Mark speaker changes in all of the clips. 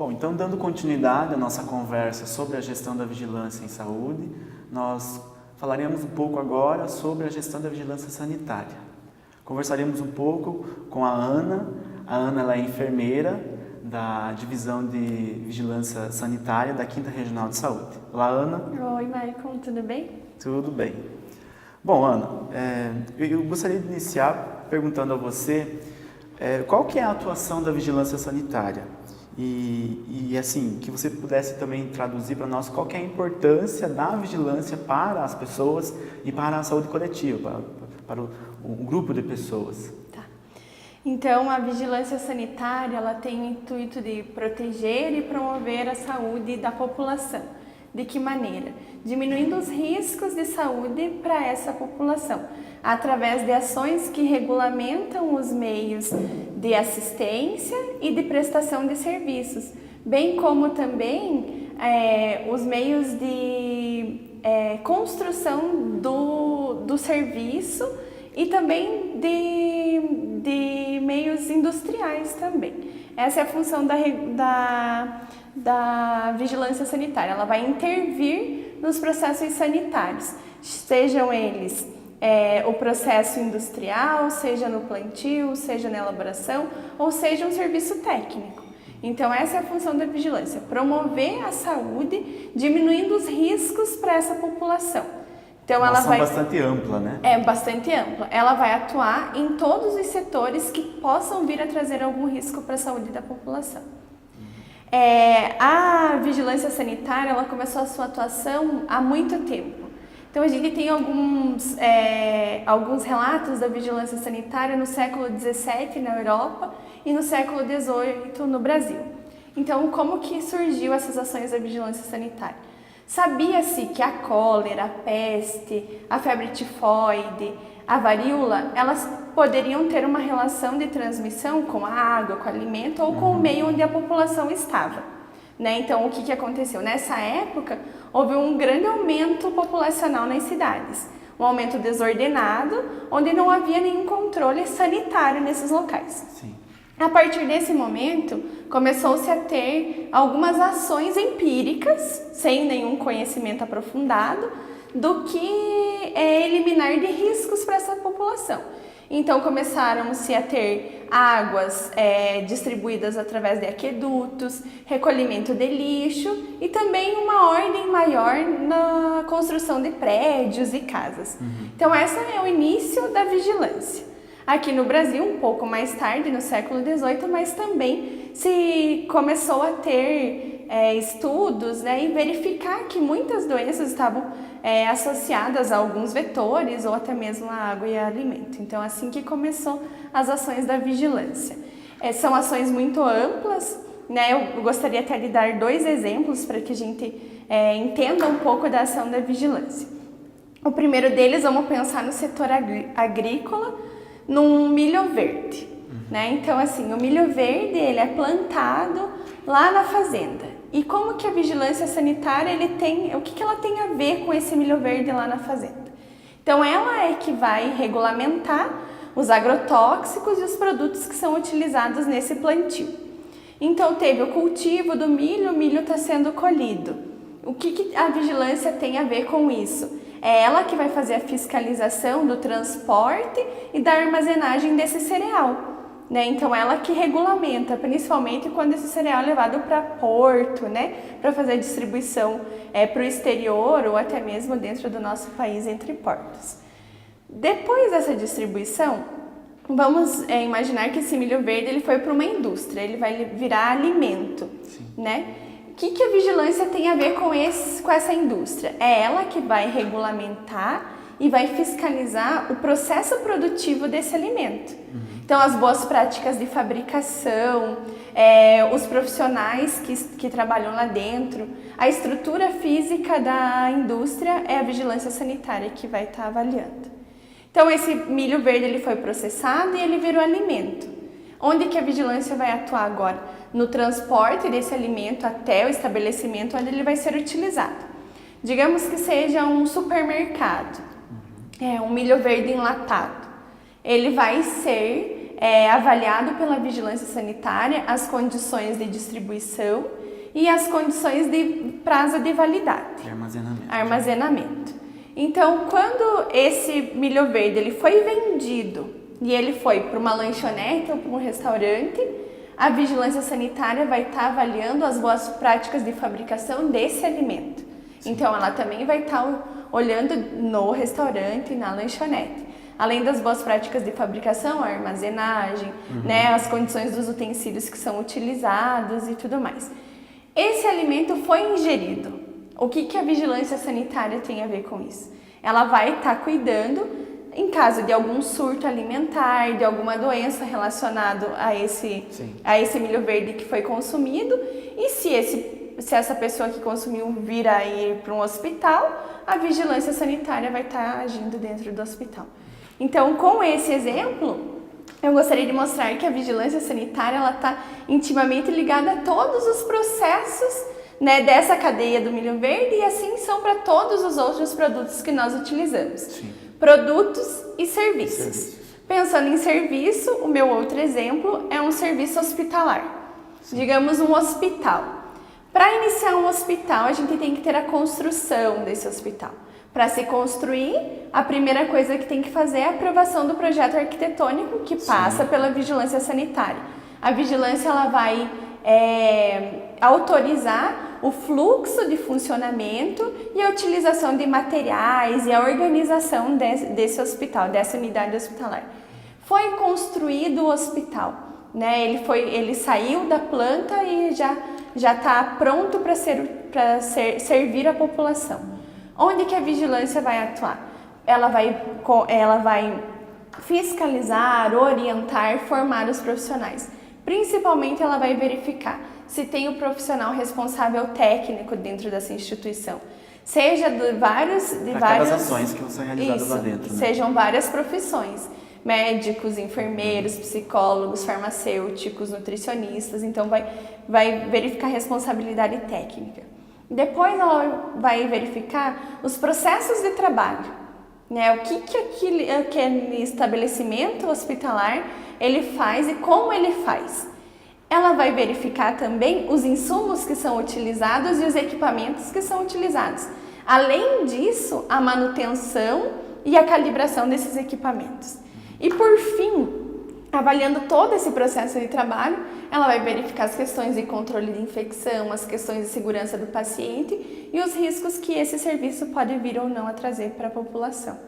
Speaker 1: Bom, então dando continuidade à nossa conversa sobre a gestão da vigilância em saúde, nós falaremos um pouco agora sobre a gestão da vigilância sanitária. Conversaremos um pouco com a Ana. A Ana ela é enfermeira da Divisão de Vigilância Sanitária da 5ª Regional de Saúde. Olá, Ana.
Speaker 2: Oi, Maicon, tudo bem?
Speaker 1: Tudo bem. Bom, Ana, eu gostaria de iniciar perguntando a você qual que é a atuação da vigilância sanitária e assim, que você pudesse também traduzir para nós qual que é a importância da vigilância para as pessoas e para a saúde coletiva, para o grupo de pessoas.
Speaker 2: Tá. Então, a vigilância sanitária, ela tem o intuito de proteger e promover a saúde da população. De que maneira? Diminuindo os riscos de saúde para essa população, através de ações que regulamentam os meios de assistência e de prestação de serviços, bem como também os meios de construção do serviço e também de meios industriais também. Essa é a função da vigilância sanitária. Ela vai intervir nos processos sanitários, sejam eles o processo industrial, seja no plantio, seja na elaboração, ou seja um serviço técnico. Então essa é a função da vigilância, promover a saúde, diminuindo os riscos para essa população. Então ela vai
Speaker 1: bastante ampla, né?
Speaker 2: É bastante ampla. Ela vai atuar em todos os setores que possam vir a trazer algum risco para a saúde da população. A vigilância sanitária, ela começou a sua atuação há muito tempo. Então a gente tem alguns relatos da vigilância sanitária no século XVII na Europa e no século XVIII no Brasil. Então como que surgiu essas ações da vigilância sanitária? Sabia-se que a cólera, a peste, a febre tifoide, a varíola, elas poderiam ter uma relação de transmissão com a água, com o alimento ou com o meio onde a população estava. Né? Então, o que aconteceu? Nessa época, houve um grande aumento populacional nas cidades. Um aumento desordenado, onde não havia nenhum controle sanitário nesses locais.
Speaker 1: Sim.
Speaker 2: A partir desse momento, começou-se a ter algumas ações empíricas, sem nenhum conhecimento aprofundado, do que eliminar de riscos para essa população. Então, começaram-se a ter águas distribuídas através de aquedutos, recolhimento de lixo e também uma ordem maior na construção de prédios e casas. Então, esse é o início da vigilância. Aqui no Brasil, um pouco mais tarde, no século XVIII, mas também se começou a ter estudos, né, e verificar que muitas doenças estavam associadas a alguns vetores ou até mesmo a água e a alimento. Então, assim que começou as ações da vigilância. São ações muito amplas, né? Eu gostaria até de dar 2 exemplos para que a gente entenda um pouco da ação da vigilância. O primeiro deles, vamos pensar no setor agrícola, num milho verde, né? Então, assim, o milho verde, ele é plantado lá na fazenda. E como que a vigilância sanitária, o que ela tem a ver com esse milho verde lá na fazenda? Então, ela é que vai regulamentar os agrotóxicos e os produtos que são utilizados nesse plantio. Então, teve o cultivo do milho, o milho está sendo colhido. O que a vigilância tem a ver com isso? É ela que vai fazer a fiscalização do transporte e da armazenagem desse cereal, né? Então, ela que regulamenta, principalmente quando esse cereal é levado para porto, né? Para fazer a distribuição para o exterior ou até mesmo dentro do nosso país entre portos. Depois dessa distribuição, vamos imaginar que esse milho verde ele foi para uma indústria, ele vai virar alimento, né? O que a vigilância tem a ver com essa indústria? É ela que vai regulamentar e vai fiscalizar o processo produtivo desse alimento. Então, as boas práticas de fabricação, os profissionais que trabalham lá dentro, a estrutura física da indústria é a vigilância sanitária que vai estar avaliando. Então, esse milho verde ele foi processado e ele virou alimento. Onde que a vigilância vai atuar agora? No transporte desse alimento até o estabelecimento onde ele vai ser utilizado. Digamos que seja um supermercado, um milho verde enlatado. Ele vai ser avaliado pela vigilância sanitária as condições de distribuição e as condições de prazo de validade. Armazenamento. Então, quando esse milho verde ele foi vendido e ele foi para uma lanchonete ou para um restaurante, a vigilância sanitária vai estar avaliando as boas práticas de fabricação desse alimento. Sim. Então, ela também vai estar olhando no restaurante, na lanchonete. Além das boas práticas de fabricação, a armazenagem, né, as condições dos utensílios que são utilizados e tudo mais. Esse alimento foi ingerido. O que a vigilância sanitária tem a ver com isso? Ela vai estar cuidando em caso de algum surto alimentar, de alguma doença relacionada a esse milho verde que foi consumido, e se essa pessoa que consumiu vir a ir para um hospital, a vigilância sanitária vai estar agindo dentro do hospital. Então, com esse exemplo, eu gostaria de mostrar que a vigilância sanitária está intimamente ligada a todos os processos, né, dessa cadeia do milho verde, e assim são para todos os outros produtos que nós utilizamos. Sim. Produtos e serviços. Pensando em serviço, o meu outro exemplo é um serviço hospitalar. Sim. Digamos um hospital. Para iniciar um hospital, a gente tem que ter a construção desse hospital. Para se construir, a primeira coisa que tem que fazer é a aprovação do projeto arquitetônico, que passa pela vigilância sanitária. A vigilância ela vai autorizar o fluxo de funcionamento e a utilização de materiais e a organização desse hospital, dessa unidade hospitalar. Foi construído o hospital, né? Ele saiu da planta e já está pronto para servir a população. Onde que a vigilância vai atuar? Ela vai fiscalizar, orientar, formar os profissionais. Principalmente, ela vai verificar se tem o profissional responsável técnico dentro dessa instituição. Seja de várias
Speaker 1: ações que são realizadas lá dentro. Né?
Speaker 2: Sejam várias profissões. Médicos, enfermeiros, psicólogos, farmacêuticos, nutricionistas. Então, vai verificar a responsabilidade técnica. Depois ela vai verificar os processos de trabalho, né? O que aquele estabelecimento hospitalar ele faz e como ele faz. Ela vai verificar também os insumos que são utilizados e os equipamentos que são utilizados. Além disso, a manutenção e a calibração desses equipamentos. E por fim, avaliando todo esse processo de trabalho, ela vai verificar as questões de controle de infecção, as questões de segurança do paciente e os riscos que esse serviço pode vir ou não a trazer para a população.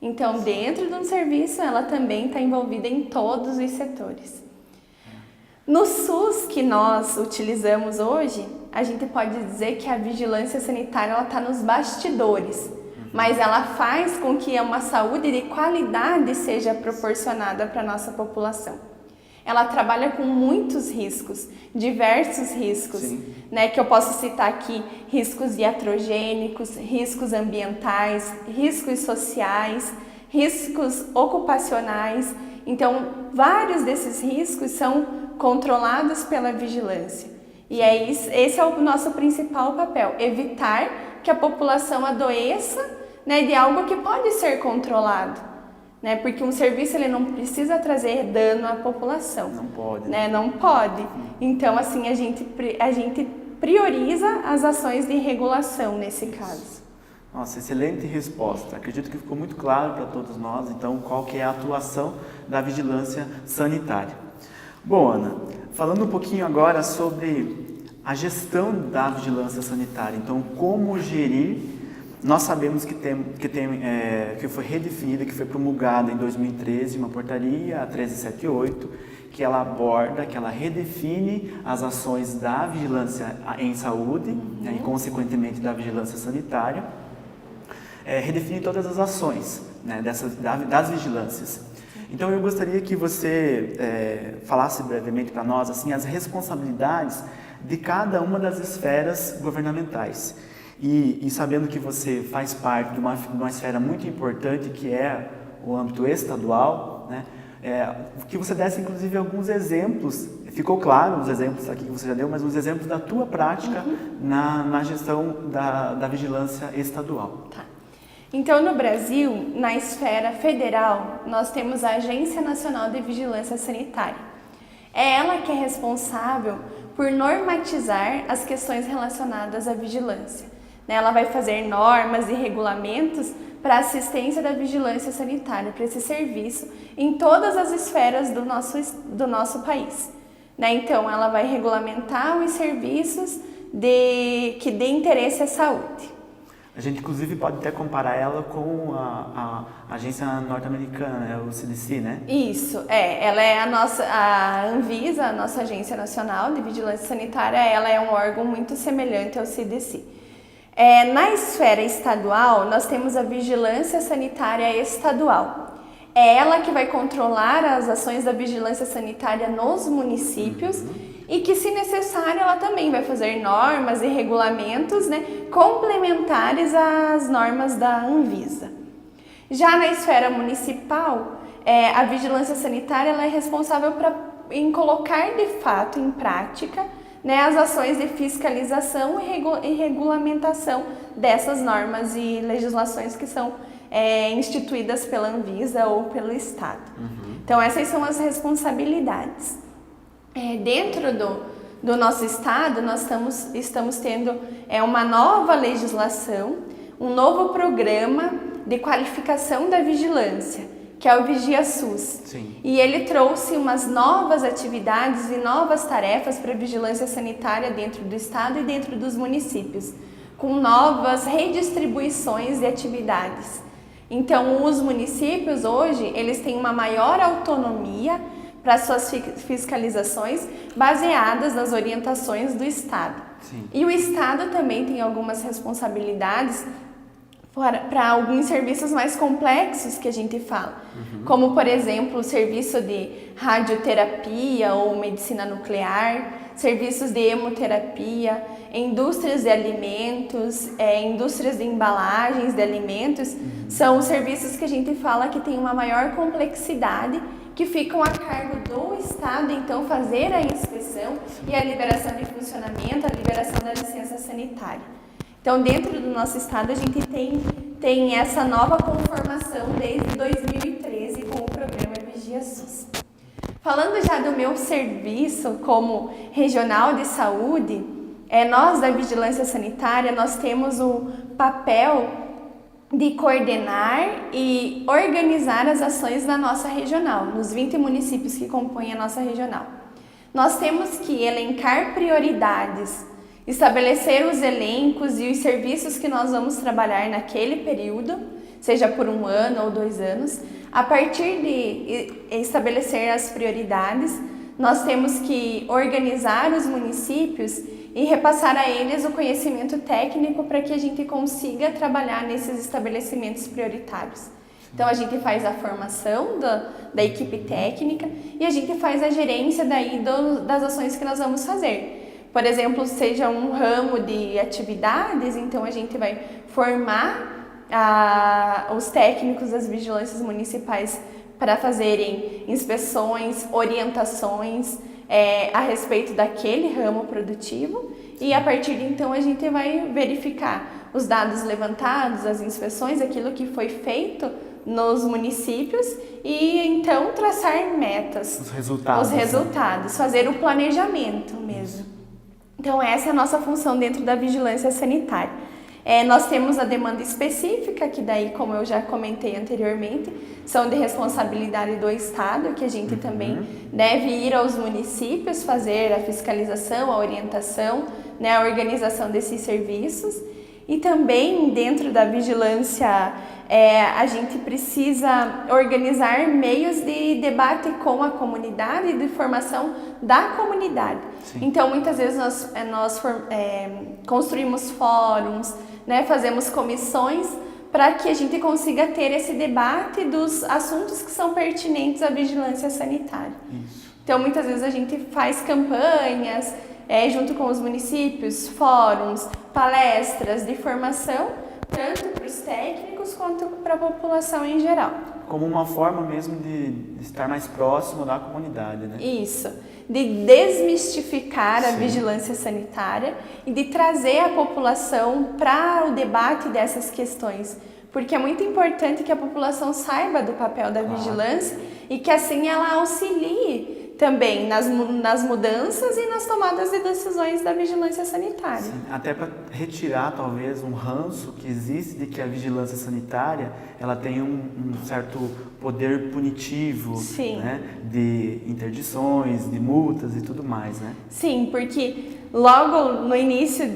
Speaker 2: Então, dentro de um serviço, ela também está envolvida em todos os setores. No SUS que nós utilizamos hoje, a gente pode dizer que a vigilância sanitária está nos bastidores, mas ela faz com que uma saúde de qualidade seja proporcionada para a nossa população. Ela trabalha com muitos riscos, diversos riscos, né, que eu posso citar aqui, riscos iatrogênicos, riscos ambientais, riscos sociais, riscos ocupacionais. Então, vários desses riscos são controlados pela vigilância. E esse é o nosso principal papel, evitar que a população adoeça, né, de algo que pode ser controlado, né, porque um serviço ele não precisa trazer dano à população.
Speaker 1: Não pode.
Speaker 2: Né, não pode. Então, assim, a gente prioriza as ações de regulação nesse caso.
Speaker 1: Nossa, excelente resposta. Acredito que ficou muito claro para todos nós, então, qual que é a atuação da vigilância sanitária. Bom, Ana, falando um pouquinho agora sobre a gestão da vigilância sanitária, então, como gerir. Nós sabemos que foi redefinida, que foi promulgada em 2013 uma portaria, a 1378, que ela aborda, que ela redefine as ações da vigilância em saúde, né, e consequentemente da vigilância sanitária, redefine todas as ações, né, das vigilâncias. Então eu gostaria que você falasse brevemente para nós assim, as responsabilidades de cada uma das esferas governamentais. E sabendo que você faz parte de uma esfera muito importante que é o âmbito estadual, né? Que você desse inclusive alguns exemplos, ficou claro os exemplos aqui que você já deu, mas uns exemplos da tua prática na gestão da vigilância estadual.
Speaker 2: Tá. Então, no Brasil, na esfera federal, nós temos a Agência Nacional de Vigilância Sanitária. É ela que é responsável por normatizar as questões relacionadas à vigilância. Ela vai fazer normas e regulamentos para a assistência da vigilância sanitária, para esse serviço, em todas as esferas do nosso país. Então, ela vai regulamentar os serviços que dê interesse à saúde.
Speaker 1: A gente, inclusive, pode até comparar ela com a agência norte-americana, o CDC, né?
Speaker 2: Isso, ela é a Anvisa, a nossa Agência Nacional de Vigilância Sanitária, ela é um órgão muito semelhante ao CDC. Na esfera estadual, nós temos a Vigilância Sanitária Estadual. É ela que vai controlar as ações da vigilância sanitária nos municípios e que, se necessário, ela também vai fazer normas e regulamentos, complementares às normas da Anvisa. Já na esfera municipal, a vigilância sanitária ela é responsável em colocar de fato em prática as ações de fiscalização e regulamentação dessas normas e legislações que são instituídas pela Anvisa ou pelo Estado. Então, essas são as responsabilidades. Dentro do nosso Estado, nós estamos tendo uma nova legislação, um novo programa de qualificação da vigilância, que é o Vigia SUS.
Speaker 1: Sim.
Speaker 2: E ele trouxe umas novas atividades e novas tarefas para a vigilância sanitária dentro do Estado e dentro dos municípios, com novas redistribuições de atividades. Então, os municípios hoje, eles têm uma maior autonomia para suas fiscalizações baseadas nas orientações do Estado.
Speaker 1: Sim.
Speaker 2: E o Estado também tem algumas responsabilidades para alguns serviços mais complexos que a gente fala, como, por exemplo, o serviço de radioterapia ou medicina nuclear, serviços de hemoterapia, indústrias de alimentos, indústrias de embalagens de alimentos, são os serviços que a gente fala que tem uma maior complexidade, que ficam a cargo do Estado, então, fazer a inspeção e a liberação de funcionamento, a liberação da licença sanitária. Então, dentro do nosso Estado, a gente tem essa nova conformação desde 2013 com o programa Vigia SUS. Falando já do meu serviço como regional de saúde, nós da Vigilância Sanitária, nós temos o papel de coordenar e organizar as ações da nossa regional, nos 20 municípios que compõem a nossa regional. Nós temos que elencar prioridades, estabelecer os elencos e os serviços que nós vamos trabalhar naquele período, seja por 1 ano ou 2 anos. A partir de estabelecer as prioridades, nós temos que organizar os municípios e repassar a eles o conhecimento técnico para que a gente consiga trabalhar nesses estabelecimentos prioritários. Então, a gente faz a formação da equipe técnica e a gente faz a gerência das ações que nós vamos fazer. Por exemplo, seja um ramo de atividades, então a gente vai formar os técnicos das vigilâncias municipais para fazerem inspeções, orientações a respeito daquele ramo produtivo, e a partir de então a gente vai verificar os dados levantados, as inspeções, aquilo que foi feito nos municípios e então traçar metas.
Speaker 1: Os resultados,
Speaker 2: fazer o planejamento mesmo. Então, essa é a nossa função dentro da vigilância sanitária. Nós temos a demanda específica, que daí, como eu já comentei anteriormente, são de responsabilidade do Estado, que a gente também deve ir aos municípios fazer a fiscalização, a orientação, a organização desses serviços. E também, dentro da vigilância, a gente precisa organizar meios de debate com a comunidade e de formação da comunidade.
Speaker 1: Sim.
Speaker 2: Então, muitas vezes nós construímos fóruns, fazemos comissões para que a gente consiga ter esse debate dos assuntos que são pertinentes à vigilância sanitária.
Speaker 1: Isso.
Speaker 2: Então, muitas vezes a gente faz campanhas junto com os municípios, fóruns, palestras de formação, tanto para os técnicos quanto para a população em geral.
Speaker 1: Como uma forma mesmo de estar mais próximo da comunidade, né?
Speaker 2: Isso. de desmistificar a
Speaker 1: Sim.
Speaker 2: vigilância sanitária e de trazer a população para o debate dessas questões. Porque é muito importante que a população saiba do papel da vigilância e que assim ela auxilie também nas mudanças e nas tomadas de decisões da vigilância sanitária.
Speaker 1: Sim, até para retirar talvez um ranço que existe de que a vigilância sanitária ela tem um certo poder punitivo,
Speaker 2: Sim.
Speaker 1: né, de interdições, de multas e tudo mais, né?
Speaker 2: Sim, porque logo no início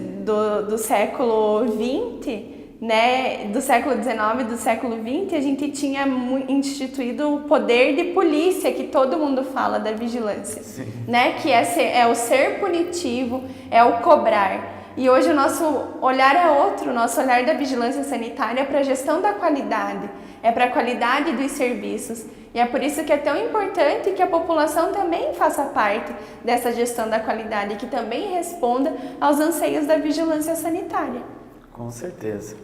Speaker 2: do século XX, né, do século XIX e do século XX, a gente tinha instituído o poder de polícia, que todo mundo fala da vigilância, né, que é o ser punitivo, é o cobrar. E hoje o nosso olhar é outro, o nosso olhar da vigilância sanitária é para a gestão da qualidade, é para a qualidade dos serviços. E é por isso que é tão importante que a população também faça parte dessa gestão da qualidade, que também responda aos anseios da vigilância sanitária.
Speaker 1: Com certeza.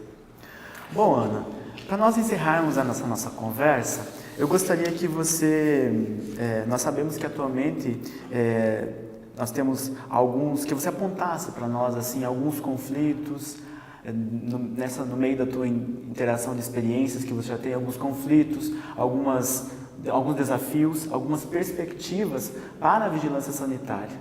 Speaker 1: Bom, Ana, para nós encerrarmos a nossa conversa, eu gostaria que você, nós sabemos que atualmente nós temos alguns, que você apontasse para nós assim alguns conflitos, no meio da tua interação de experiências, que você já tem alguns conflitos, alguns desafios, algumas perspectivas para a vigilância sanitária,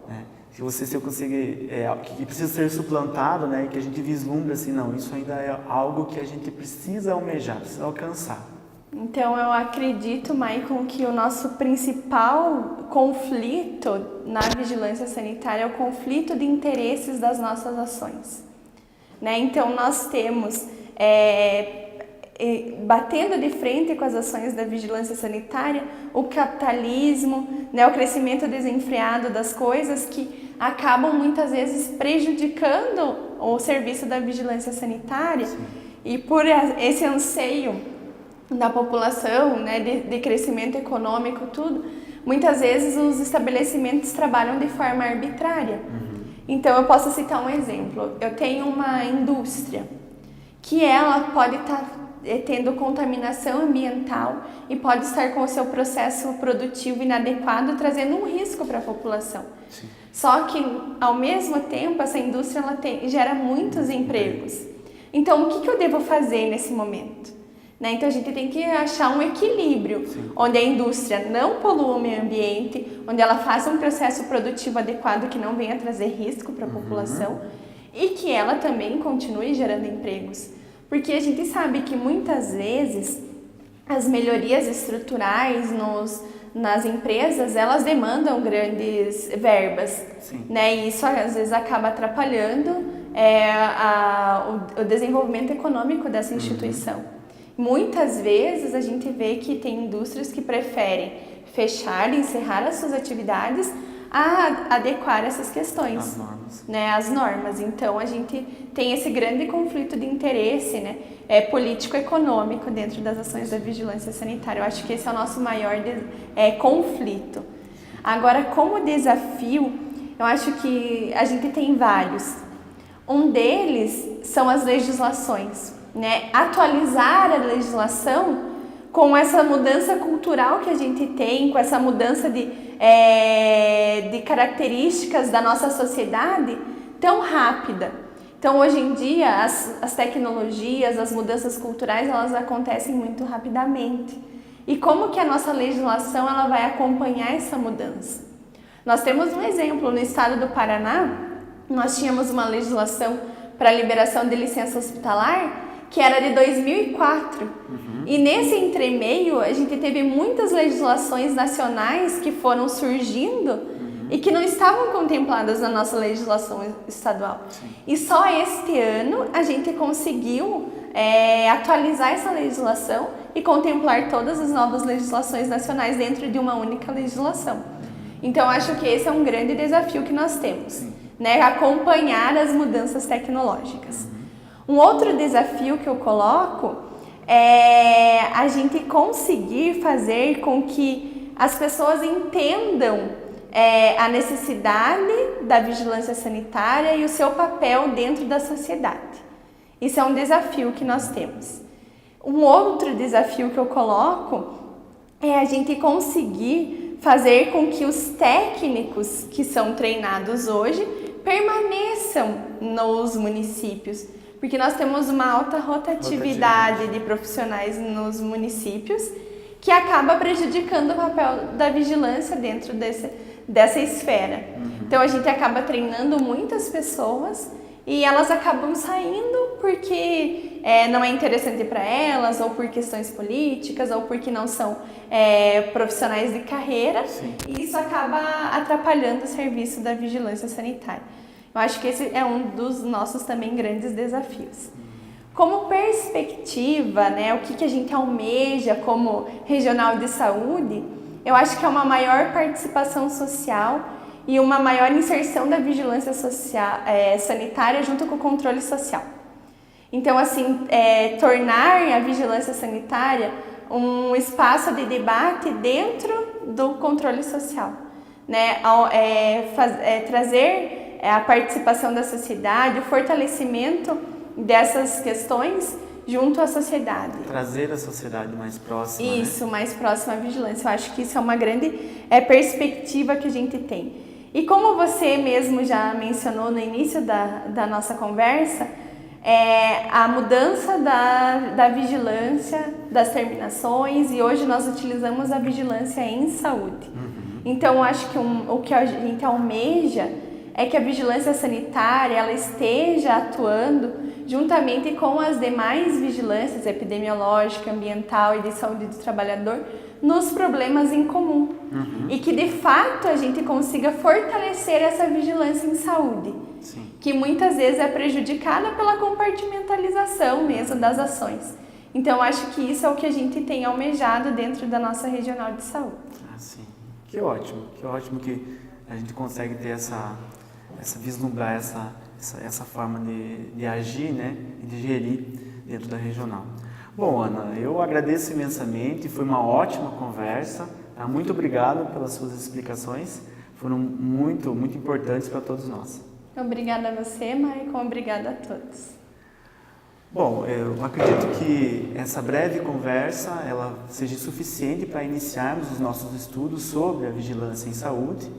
Speaker 1: né? Se eu conseguir, que precisa ser suplantado, né, e que a gente vislumbra assim, não, isso ainda é algo que a gente precisa almejar, precisa alcançar.
Speaker 2: Então eu acredito, Maicon, que o nosso principal conflito na vigilância sanitária é o conflito de interesses das nossas ações, né? Então nós temos, batendo de frente com as ações da vigilância sanitária, o capitalismo, né, o crescimento desenfreado das coisas que acabam muitas vezes prejudicando o serviço da vigilância sanitária. Sim. E por esse anseio da população, né, de crescimento econômico, tudo, muitas vezes os estabelecimentos trabalham de forma arbitrária. Então eu posso citar um exemplo, eu tenho uma indústria que ela pode estar tendo contaminação ambiental e pode estar com o seu processo produtivo inadequado, trazendo um risco para a população. Sim. Só que, ao mesmo tempo, essa indústria ela gera muitos empregos. Então, o que eu devo fazer nesse momento? Né? Então, a gente tem que achar um equilíbrio, sim, onde a indústria não polua o meio ambiente, onde ela faça um processo produtivo adequado que não venha trazer risco para a população e que ela também continue gerando empregos. Porque a gente sabe que muitas vezes as melhorias estruturais nas empresas, elas demandam grandes verbas, né? E isso às vezes acaba atrapalhando o desenvolvimento econômico dessa instituição. Muitas vezes a gente vê que tem indústrias que preferem fechar e encerrar as suas atividades a adequar essas questões, as normas, né, as normas. Então a gente tem esse grande conflito de interesse, né, político-econômico dentro das ações da vigilância sanitária. Eu acho que esse é o nosso maior conflito. Agora, como desafio, eu acho que a gente tem vários. Um deles são as legislações, né? Atualizar a legislação com essa mudança cultural que a gente tem, com essa mudança de características da nossa sociedade tão rápida. Então, hoje em dia, as tecnologias, as mudanças culturais, elas acontecem muito rapidamente. E como que a nossa legislação ela vai acompanhar essa mudança? Nós temos um exemplo, no estado do Paraná, nós tínhamos uma legislação para liberação de licença hospitalar que era de 2004. E nesse entremeio, a gente teve muitas legislações nacionais que foram surgindo e que não estavam contempladas na nossa legislação estadual. Sim. E só este ano a gente conseguiu atualizar essa legislação e contemplar todas as novas legislações nacionais dentro de uma única legislação. Então, acho que esse é um grande desafio que nós temos, né? Acompanhar as mudanças tecnológicas. Um outro desafio que eu coloco é a gente conseguir fazer com que as pessoas entendam a necessidade da vigilância sanitária e o seu papel dentro da sociedade. Isso é um desafio que nós temos. Um outro desafio que eu coloco é a gente conseguir fazer com que os técnicos que são treinados hoje permaneçam nos municípios, porque nós temos uma alta rotatividade de profissionais nos municípios que acaba prejudicando o papel da vigilância dentro dessa esfera. Então a gente acaba treinando muitas pessoas e elas acabam saindo porque não é interessante para elas, ou por questões políticas, ou porque não são profissionais de carreira. Sim. E isso acaba atrapalhando o serviço da vigilância sanitária. Eu acho que esse é um dos nossos também grandes desafios. Como perspectiva, né, o que a gente almeja como regional de saúde, eu acho que é uma maior participação social e uma maior inserção da vigilância social, sanitária junto com o controle social. Então, assim, tornar a vigilância sanitária um espaço de debate dentro do controle social, né? Trazer a participação da sociedade, o fortalecimento dessas questões junto à sociedade.
Speaker 1: Trazer a sociedade mais próxima.
Speaker 2: Isso,
Speaker 1: né?
Speaker 2: Mais próxima à vigilância. Eu acho que isso é uma grande perspectiva que a gente tem. E como você mesmo já mencionou no início da nossa conversa, a mudança da vigilância, das terminações, e hoje nós utilizamos a vigilância em saúde. Então, eu acho que o que a gente almeja é que a vigilância sanitária ela esteja atuando juntamente com as demais vigilâncias epidemiológica, ambiental e de saúde do trabalhador nos problemas em comum. E que, de fato, a gente consiga fortalecer essa vigilância em saúde. Sim. Que muitas vezes é prejudicada pela compartimentalização mesmo das ações. Então, acho que isso é o que a gente tem almejado dentro da nossa regional de saúde.
Speaker 1: Sim. Que ótimo que a gente consegue ter vislumbrar essa forma de agir, né, e de gerir dentro da regional. Bom, Ana, eu agradeço imensamente, foi uma ótima conversa, tá? Muito obrigado pelas suas explicações, foram muito importantes para todos nós.
Speaker 2: Obrigada a você, Maicon, obrigada a todos.
Speaker 1: Bom, eu acredito que essa breve conversa ela seja suficiente para iniciarmos os nossos estudos sobre a vigilância em saúde,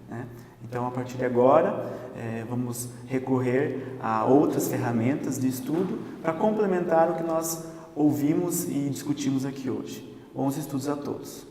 Speaker 1: né? Então, a partir de agora, vamos recorrer a outras ferramentas de estudo para complementar o que nós ouvimos e discutimos aqui hoje. Bons estudos a todos!